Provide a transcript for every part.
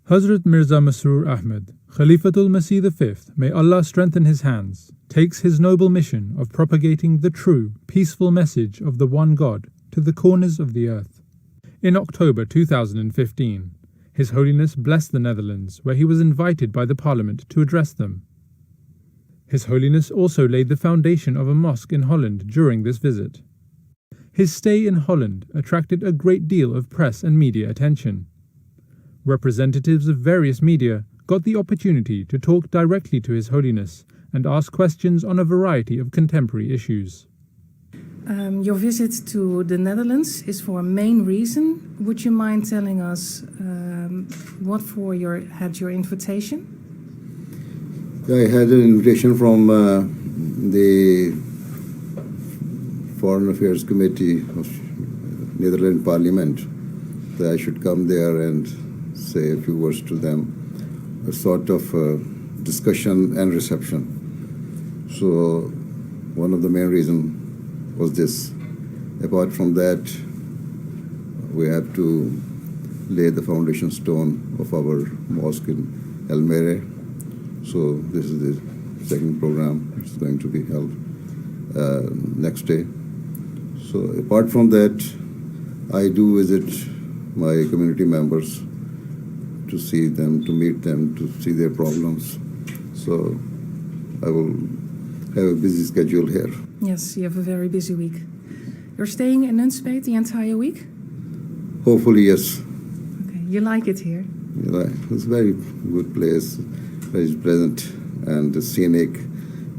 Hazrat Mirza Masroor Ahmad, Khalifatul Masih V, may Allah strengthen his hands, takes his noble mission of propagating the true, peaceful message of the one God to the corners of the earth. In October 2015, His Holiness blessed the Netherlands, where he was invited by the Parliament to address them. His Holiness also laid the foundation of a mosque in Holland during this visit. His stay in Holland attracted a great deal of press and media attention. Representatives of various media got the opportunity to talk directly to His Holiness and ask questions on a variety of contemporary issues. Your visit to the Netherlands is for a main reason. Would you mind telling us what had your invitation? I had an invitation from the Foreign Affairs Committee of Netherlands Parliament that I should come there and say a few words to them, a sort of discussion and reception. So one of the main reasons was this. Apart from that, we have to lay the foundation stone of our mosque in Elmere. So this is the second program which is going to be held next day. So apart from that, I do visit my community members to see them, to meet them, to see their problems. So I will have a busy schedule here. Yes, you have a very busy week. You're staying in Nunspeet the entire week? Hopefully, yes. Okay, you like it here? Yeah, it's a very good place, very pleasant and scenic.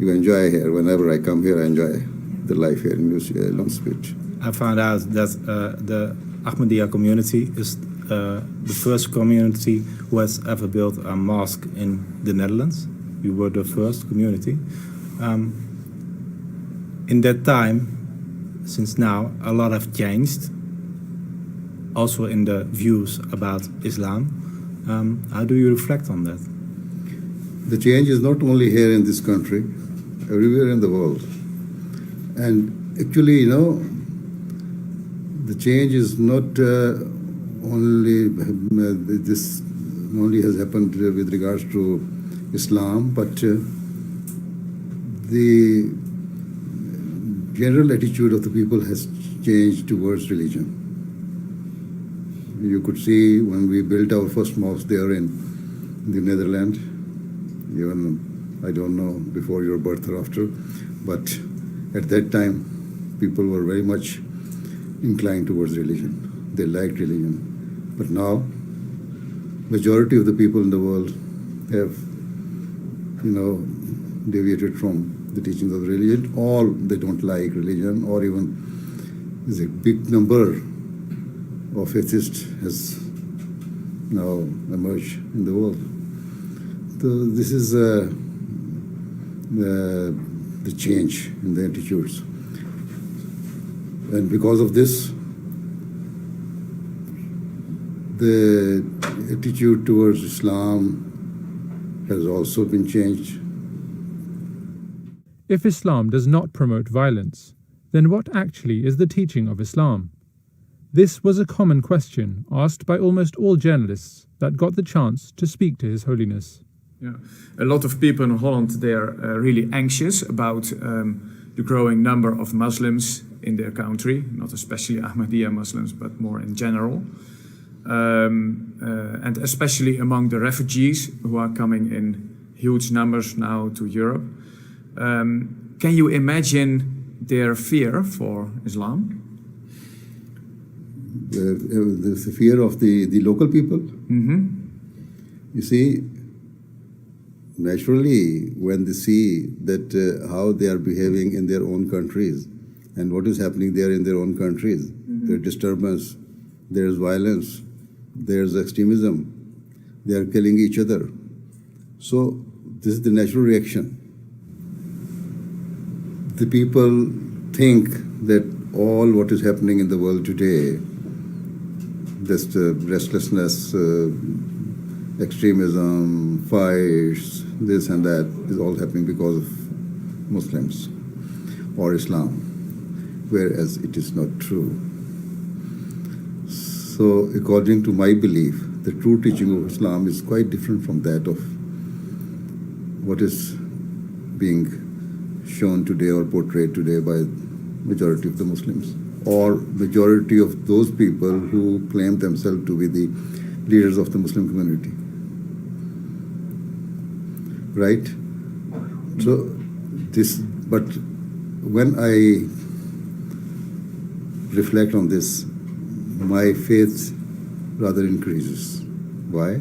You enjoy here. Whenever I come here, I enjoy the life here in Nunspeet. I found out that the Ahmadiyya community is the first community who has ever built a mosque in the Netherlands. We were the first community. In that time, since now, a lot have changed, also in the views about Islam. How do you reflect on that? The change is not only here in this country, everywhere in the world. And actually, the change is not only this only has happened with regards to Islam, but the general attitude of the people has changed towards religion. You could see when we built our first mosque there in the Netherlands, even, I don't know, before your birth or after, but at that time, people were very much inclined towards religion. They liked religion. But now, majority of the people in the world have, deviated from the teachings of religion, or they don't like religion, or even there's a big number of atheists has now emerged in the world. So this is the change in the attitudes. And because of this, the attitude towards Islam has also been changed. If Islam does not promote violence, then what actually is the teaching of Islam? This was a common question asked by almost all journalists that got the chance to speak to His Holiness. Yeah. A lot of people in Holland, they are really anxious about the growing number of Muslims in their country, not especially Ahmadiyya Muslims, but more in general. And especially among the refugees who are coming in huge numbers now to Europe. Can you imagine their fear for Islam? The fear of the local people? Mm-hmm. You see, naturally, when they see that how they are behaving in their own countries and what is happening there in their own countries, there's disturbance, there's violence, there's extremism, they are killing each other. So this is the natural reaction. The people think that all what is happening in the world today, this restlessness, extremism, fights, this and that, is all happening because of Muslims or Islam, whereas it is not true. So according to my belief, the true teaching of Islam is quite different from that of what is being shown today or portrayed today by majority of the Muslims, or majority of those people who claim themselves to be the leaders of the Muslim community. Right? So but when I reflect on this, my faith rather increases. Why?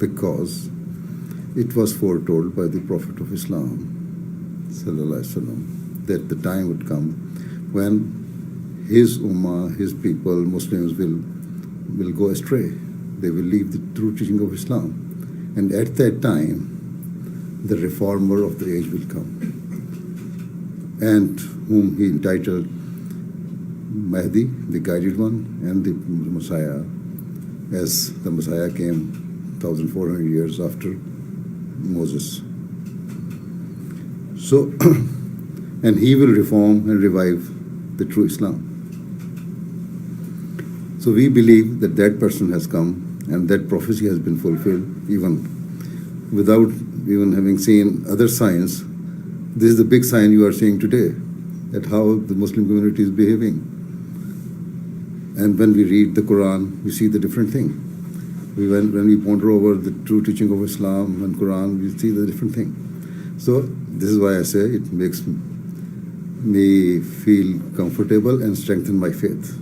Because it was foretold by the Prophet of Islam, sallallahu alaihi wasallam, that the time would come when his ummah, his people, Muslims will go astray. They will leave the true teaching of Islam. And at that time, the reformer of the age will come, and whom he entitled Mahdi, the guided one, and the Messiah, as the Messiah came 1,400 years after Moses. So, and he will reform and revive the true Islam. So we believe that that person has come and that prophecy has been fulfilled, even without even having seen other signs. This is the big sign you are seeing today, at how the Muslim community is behaving. And when we read the Quran, we see the different thing. When we ponder over the true teaching of Islam and Quran, we see the different thing. So this is why I say it makes me feel comfortable and strengthen my faith.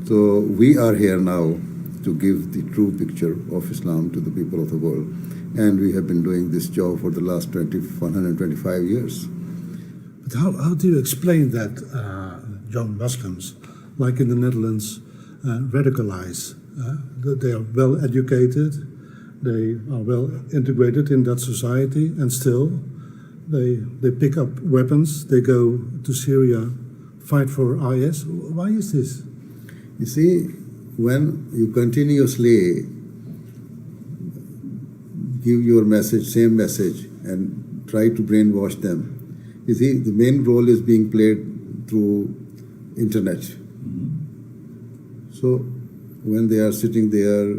So we are here now to give the true picture of Islam to the people of the world. And we have been doing this job for the last 125 years. But how do you explain that young Muslims, like in the Netherlands, radicalize? That they are well educated, they are well integrated in that society, and still they pick up weapons, they go to Syria, fight for IS. Why is this? You see, when you continuously give your message, same message, and try to brainwash them, you see, the main role is being played through internet. So when they are sitting there,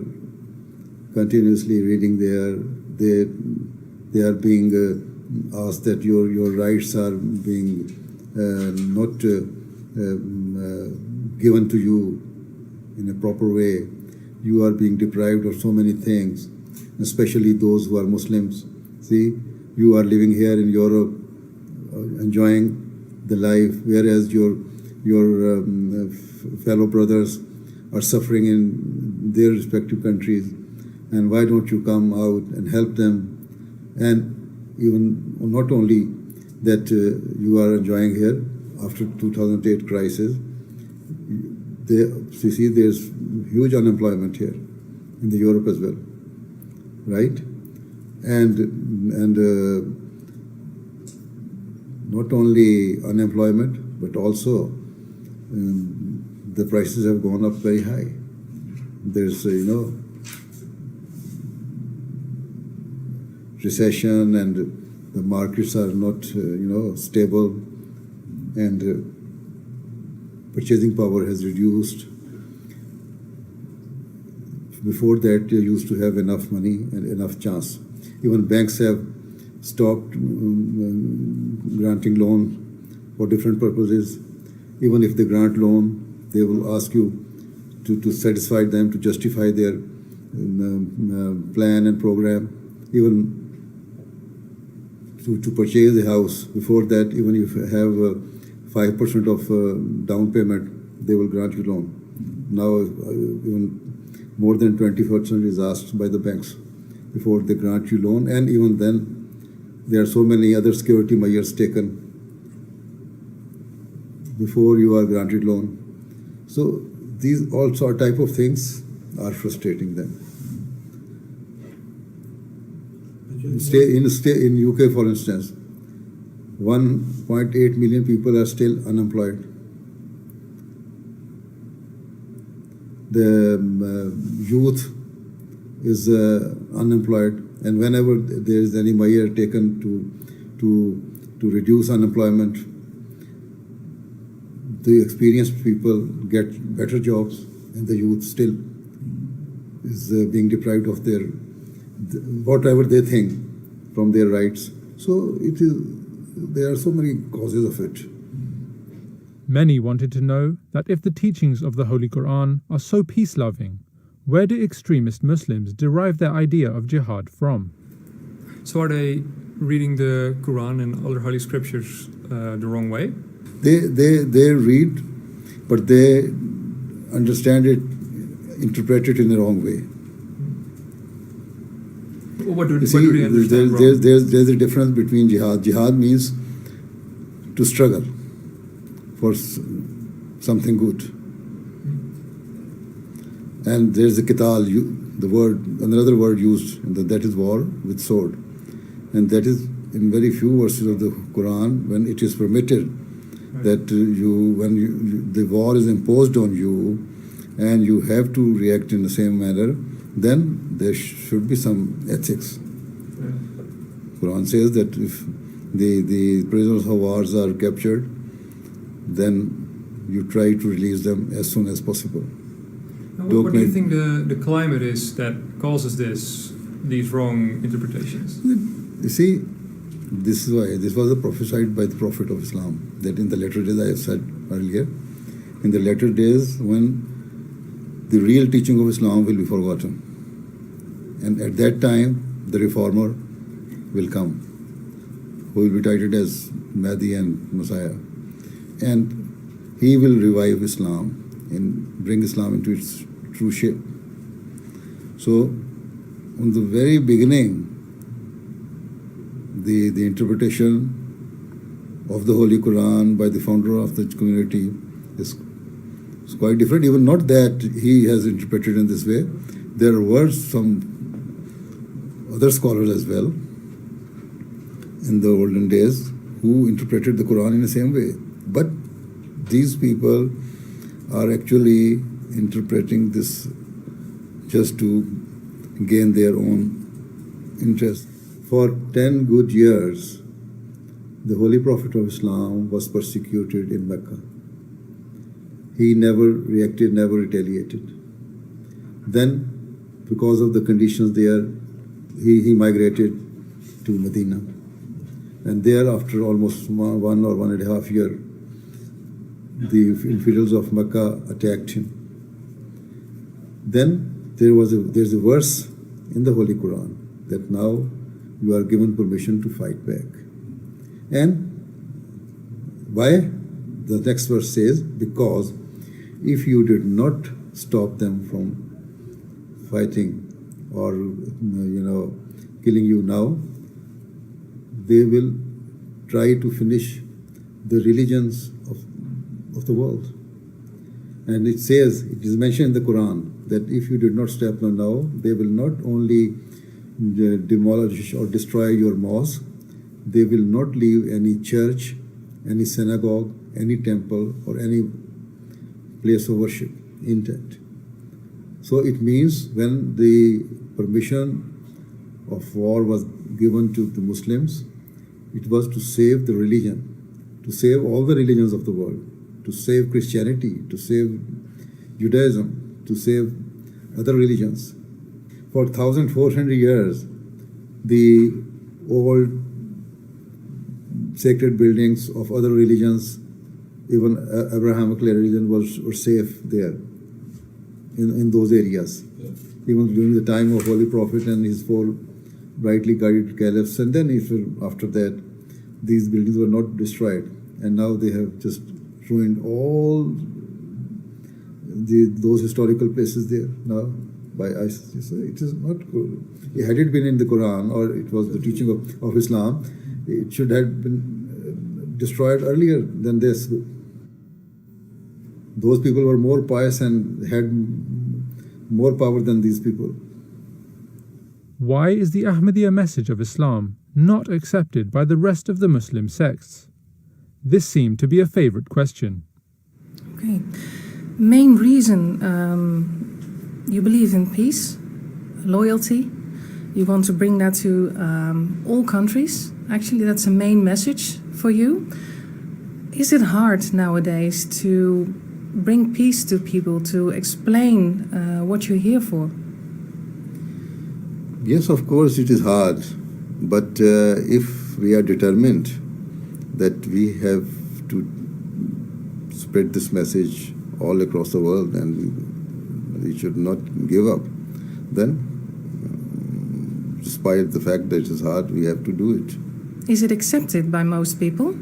continuously reading there, they are being asked that your rights are being not given to you in a proper way. You are being deprived of so many things, especially those who are Muslims. See, you are living here in Europe, enjoying the life, whereas your fellow brothers are suffering in their respective countries. And why don't you come out and help them? And even not only that you are enjoying here after 2008 crisis, you see there's huge unemployment here in the Europe as well, right? And not only unemployment, but also the prices have gone up very high. There's recession, and the markets are not stable, and purchasing power has reduced. Before that, you used to have enough money and enough chance. Even banks have stopped granting loan for different purposes. Even if they grant loan, they will ask you to satisfy them, to justify their plan and program. Even to purchase a house, before that, even if you have 5% of down payment, they will grant you loan. Now, even more than 20% is asked by the banks before they grant you loan, and even then, there are so many other security measures taken before you are granted loan. So these all sort type of things are frustrating them. In UK, for instance, 1.8 million people are still unemployed. The youth is unemployed, and whenever there is any measure taken to reduce unemployment, the experienced people get better jobs, and the youth still is being deprived of their whatever they think from their rights. So there are so many causes of it. Many wanted to know that if the teachings of the Holy Quran are so peace-loving, where do extremist Muslims derive their idea of jihad from? So are they reading the Quran and other holy scriptures the wrong way? They read, but they understand it, interpret it in the wrong way. What do You see, they understand wrong? there's a difference between jihad. Jihad means to struggle for something good. And there's the qital, the word, another word used, and that is war with sword. And that is in very few verses of the Quran when it is permitted that when the war is imposed on you and you have to react in the same manner, then there should be some ethics. Quran says that if the prisoners of wars are captured, then you try to release them as soon as possible. Now, what do you think the climate is that causes these wrong interpretations? You see, this is why this was prophesied by the Prophet of Islam, that in the latter days, I have said earlier, in the latter days when the real teaching of Islam will be forgotten. And at that time, the reformer will come, who will be titled as Mahdi and Messiah. And he will revive Islam and bring Islam into its true shape. So, from the very beginning, the interpretation of the Holy Quran by the founder of the community is quite different. Even not that he has interpreted in this way. There were some other scholars as well in the olden days who interpreted the Quran in the same way. But these people are actually interpreting this just to gain their own interest. For 10 good years, the Holy Prophet of Islam was persecuted in Mecca. He never reacted, never retaliated. Then, because of the conditions there, he migrated to Medina. And there, after almost 1 or 1.5 years, the infidels of Mecca attacked him. Then there's a verse in the Holy Quran that now you are given permission to fight back. And why? The next verse says, because if you did not stop them from fighting or killing you now, they will try to finish the religions of the world. And it says, it is mentioned in the Quran that if you did not stop them now, they will not only demolish or destroy your mosque, they will not leave any church, any synagogue, any temple, or any place of worship intact. So it means when the permission of war was given to the Muslims, it was to save the religion, to save all the religions of the world, to save Christianity, to save Judaism, to save other religions. For 1,400 years, the old sacred buildings of other religions, even Abrahamic religion, were safe there, in those areas. Yeah. Even during the time of Holy Prophet and his 4 brightly guided caliphs, and then after that, these buildings were not destroyed. And now they have just ruined all those historical places there now by ISIS. So it is not good. Had it been in the Quran or it was the teaching of Islam, it should have been destroyed earlier than this. Those people were more pious and had more power than these people. Why is the Ahmadiyya message of Islam not accepted by the rest of the Muslim sects? This seemed to be a favorite question. Okay. Main reason, you believe in peace, loyalty. You want to bring that to all countries. Actually, that's a main message for you. Is it hard nowadays to bring peace to people, to explain what you're here for? Yes, of course, it is hard. But if we are determined that we have to spread this message all across the world and we should not give up, then despite the fact that it is hard, we have to do it. Is it accepted by most people?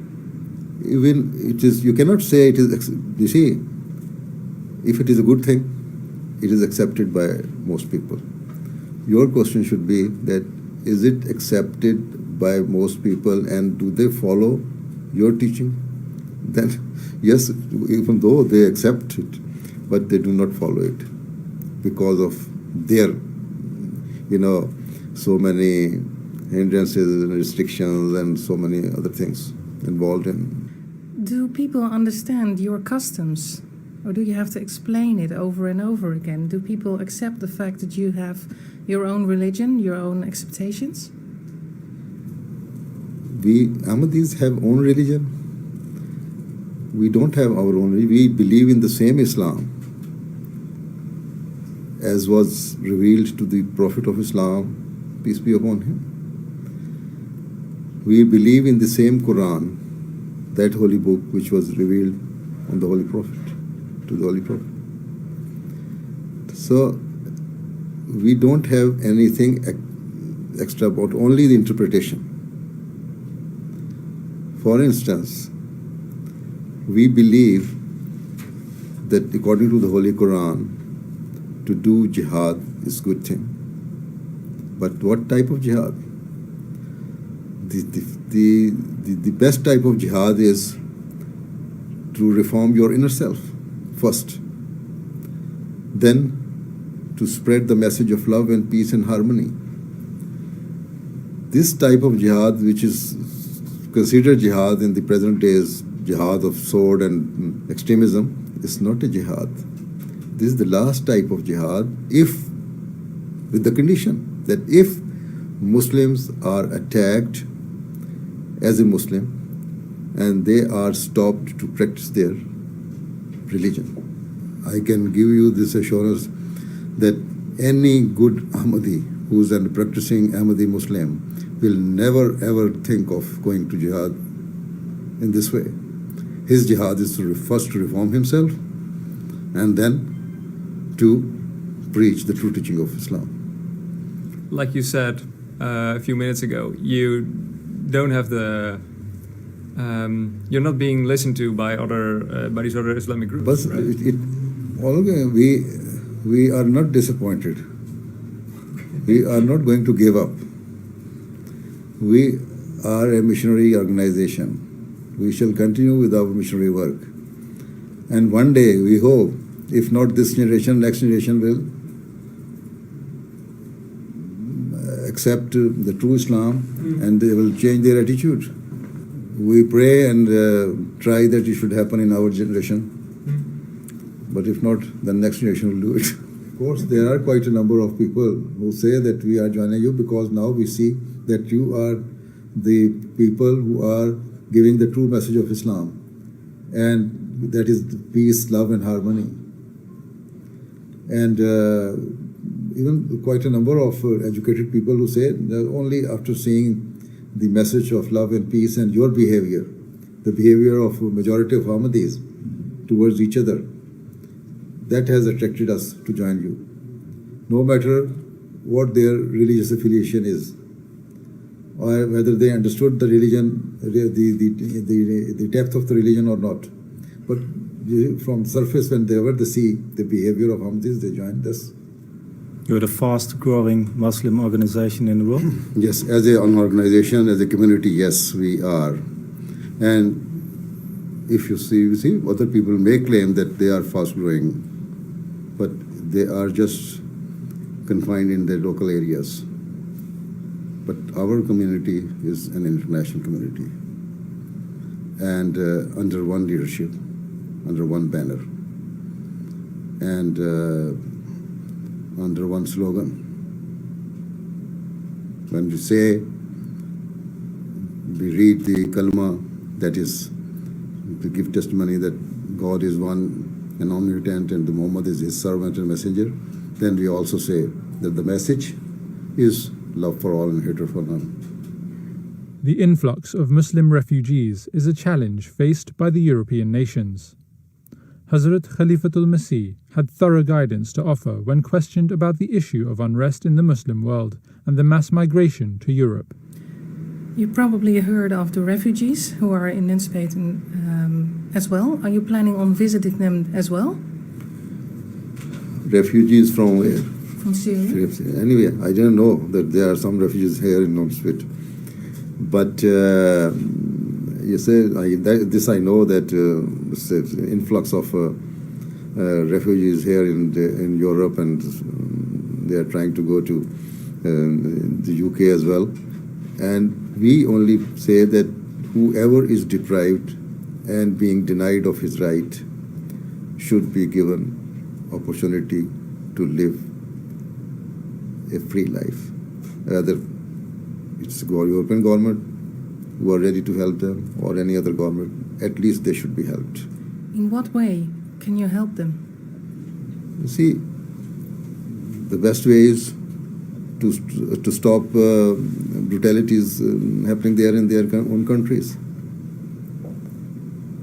Even it is, you cannot say it is, you see, if it is a good thing, it is accepted by most people. Your question should be that, is it accepted by most people and do they follow your teaching? Then, yes, even though they accept it, but they do not follow it because of their, so many hindrances and restrictions and so many other things involved in. Do people understand your customs? Or do you have to explain it over and over again? Do people accept the fact that you have your own religion, your own acceptations? We Ahmadis have own religion. We don't have our own religion. We believe in the same Islam as was revealed to the Prophet of Islam, peace be upon him. We believe in the same Quran, that holy book which was revealed on the Holy Prophet, to the Holy Prophet. So we don't have anything extra about only the interpretation. For instance, we believe that according to the Holy Quran, to do jihad is good thing. But what type of jihad? The best type of jihad is to reform your inner self first. Then to spread the message of love and peace and harmony. This type of jihad, which is considered jihad in the present days, jihad of sword and extremism, is not a jihad. This is the last type of jihad, if with the condition that if Muslims are attacked as a Muslim and they are stopped to practice their religion. I can give you this assurance that any good Ahmadi who is a practicing Ahmadi Muslim will never ever think of going to jihad in this way. His jihad is first to reform himself and then to preach the true teaching of Islam. Like you said a few minutes ago, you don't have the you're not being listened to by these other Islamic groups. But right? we are not disappointed. We are not going to give up. We are a missionary organization. We shall continue with our missionary work. And one day, we hope, if not this generation, next generation will accept the true Islam and they will change their attitude. We pray and try that it should happen in our generation. But if not, the next generation will do it. Of course, there are quite a number of people who say that we are joining you because now we see that you are the people who are giving the true message of Islam. And that is peace, love and harmony. And even quite a number of educated people who say that only after seeing the message of love and peace and your behavior, the behavior of majority of Ahmadis towards each other, that has attracted us to join you. No matter what their religious affiliation is, or whether they understood the religion, the depth of the religion or not. But from surface, when they see the behavior of Ahmadis, they joined us. You're the fast growing Muslim organization in the world? Yes, as an organization, as a community, yes, we are. And if you see, other people may claim that they are fast growing, but they are just confined in their local areas. But our community is an international community. And under one leadership, under one banner, and under one slogan. When we say, we read the kalma, that is to give testimony that God is one an omnipotent and the Muhammad is his servant and messenger, then we also say that the message is love for all and hatred for none. The influx of Muslim refugees is a challenge faced by the European nations. Hazrat Khalifatul Masih had thorough guidance to offer when questioned about the issue of unrest in the Muslim world and the mass migration to Europe. You probably heard of the refugees who are in Nunspeet as well. Are you planning on visiting them as well? Refugees from where? From Syria? Anyway, I didn't know that there are some refugees here in Nunspeet. But you say, this I know that influx of refugees here in Europe, and they are trying to go to the UK as well. And we only say that whoever is deprived and being denied of his right should be given opportunity to live a free life. Either it's the European government who are ready to help them, or any other government, at least they should be helped. In what way can you help them? You see, the best way is to stop brutalities happening there in their own countries.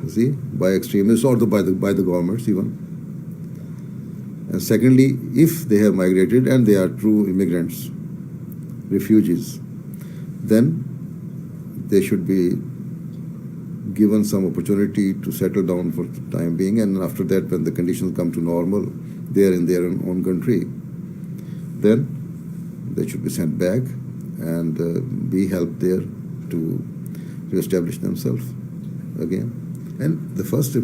You see, by extremists or by the governments even. And secondly, if they have migrated and they are true immigrants, refugees, then they should be given some opportunity to settle down for the time being, and after that, when the conditions come to normal there in their own country, then they should be sent back and be helped there to establish themselves again. And the first, the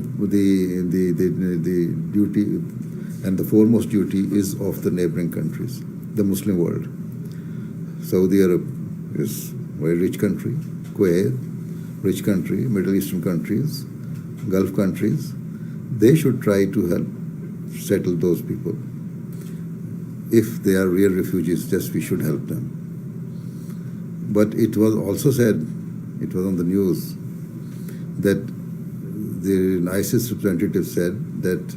duty and the foremost duty is of the neighboring countries, the Muslim world. Saudi Arab is a very rich country, Kuwait, rich country, Middle Eastern countries, Gulf countries. They should try to help settle those people. If they are real refugees, just we should help them. But it was also said, it was on the news, that the ISIS representative said that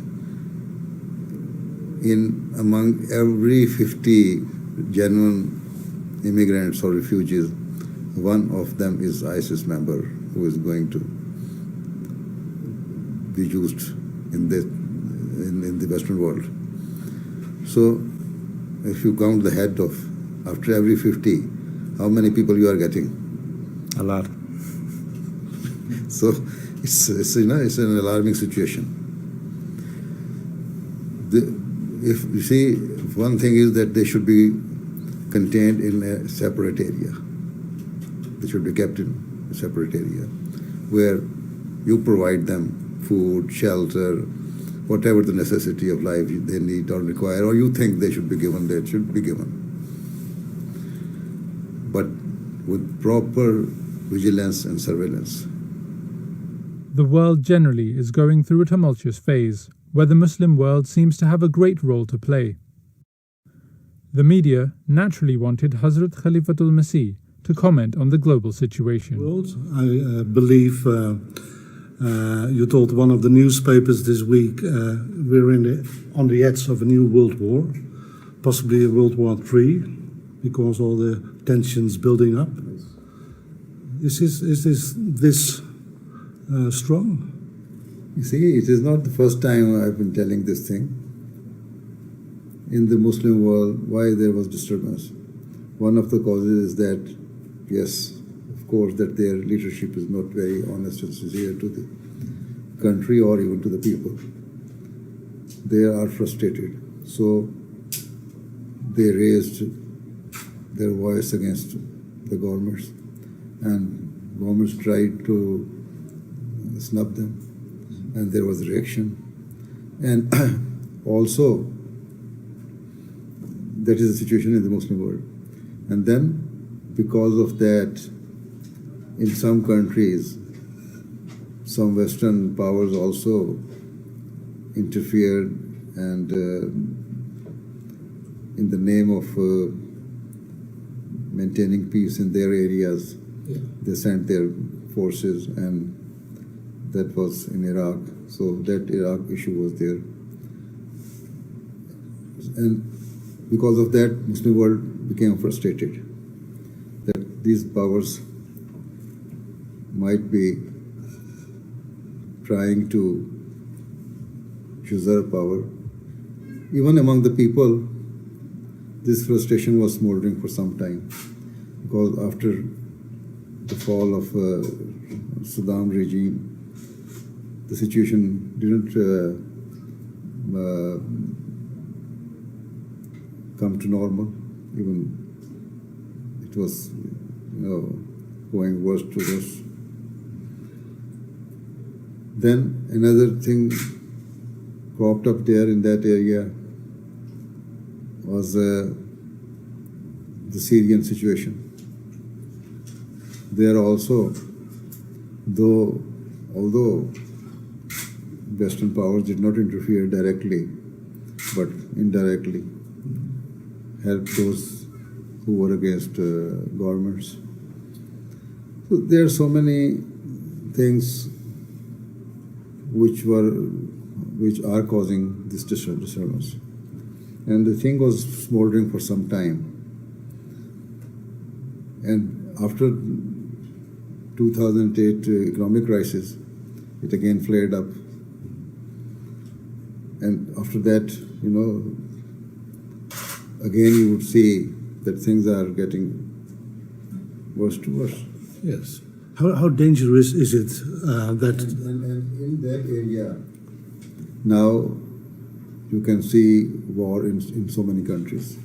among every 50 genuine immigrants or refugees, one of them is ISIS member who is going to be used in the Western world. So, if you count the head of, after every 50, how many people you are getting? A lot. So, it's an alarming situation. If you see, one thing is that they should be contained in a separate area. They should be kept in a separate area where you provide them food, shelter, whatever the necessity of life they need or require, or you think they should be given, they should be given. But with proper vigilance and surveillance. The world generally is going through a tumultuous phase where the Muslim world seems to have a great role to play. The media naturally wanted Hazrat Khalifatul Masih to comment on the global situation. I believe you told one of the newspapers this week we're on the edge of a new world war, possibly a World War III, because all the tensions building up. Is this strong? You see, it is not the first time I've been telling this thing. In the Muslim world, why there was disturbance? One of the causes is that, yes, of course, that their leadership is not very honest and sincere to the country or even to the people. They are frustrated. So they raised their voice against the governments, and governments tried to snub them, and there was a reaction. And also, that is the situation in the Muslim world. And then, because of that, in some countries, some Western powers also interfered, and in the name of maintaining peace in their areas, they sent their forces, and that was in Iraq, So that Iraq issue was there. And because of that, Muslim world became frustrated that these powers might be trying to usurp power. Even among the people, this frustration was smoldering for some time, because after the fall of Saddam regime, the situation didn't come to normal. Even it was, going worse to worse. Then another thing cropped up there in that area was the Syrian situation. There also, although Western powers did not interfere directly, but indirectly helped those who were against governments. So there are so many things which are causing this disturbance. And the thing was smoldering for some time. And after 2008 economic crisis, it again flared up. And after that, again you would see that things are getting worse to worse. Yes. How dangerous is it that... And in that area, now you can see war in so many countries,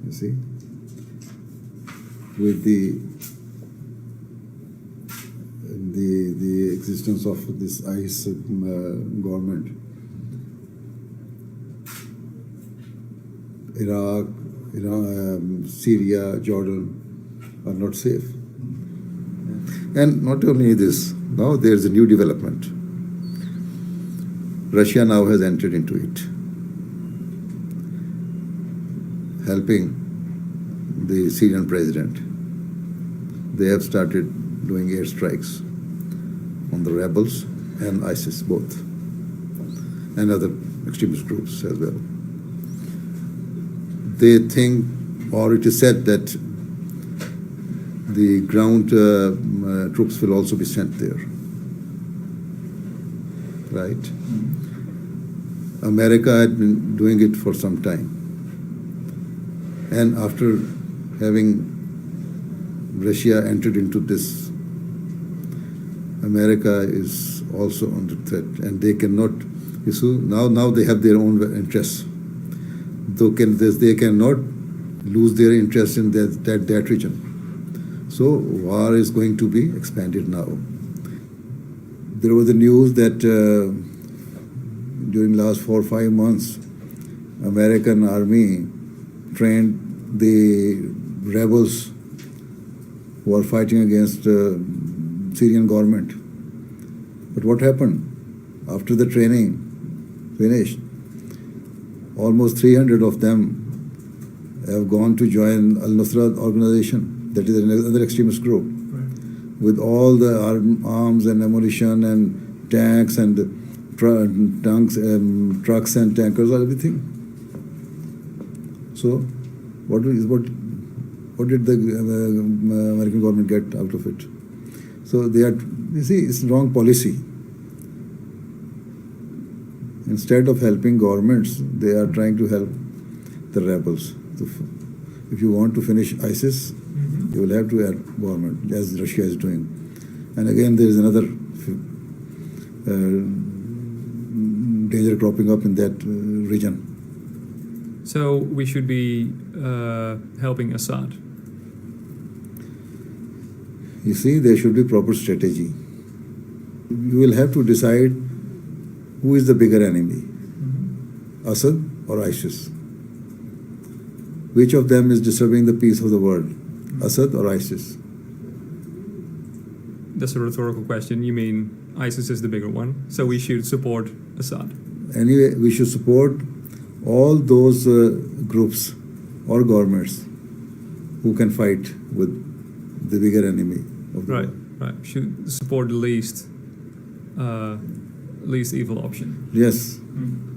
you see, with the existence of this ICE government. Iraq, Iran, Syria, Jordan are not safe. And not only this, now there's a new development. Russia now has entered into it, helping the Syrian president. They have started doing airstrikes on the rebels and ISIS both, and other extremist groups as well. They think, or it is said that the ground troops will also be sent there, right? America had been doing it for some time. And after having Russia entered into this, America is also under threat, and they cannot, now they have their own interests. They cannot lose their interest in that region. So war is going to be expanded now. There was the news that during last 4 or 5 months, American army trained the rebels who are fighting against Syrian government. But what happened? After the training finished, almost 300 of them have gone to join Al-Nusra organization, that is another extremist group, with all the arms and ammunition and tanks and trucks and tankers, everything. So, what did the American government get out of it? So you see, it's wrong policy. Instead of helping governments, they are trying to help the rebels. If you want to finish ISIS, you will have to help government, as Russia is doing. And again, there is another danger cropping up in that region. So we should be helping Assad. You see, there should be proper strategy. You will have to decide who is the bigger enemy, Assad or ISIS. Which of them is disturbing the peace of the world, Assad or ISIS? That's a rhetorical question. You mean ISIS is the bigger one, so we should support Assad? Anyway, we should support all those groups or governments who can fight with the bigger enemy of the world. Right. Should support the least least evil option. Yes. Mm.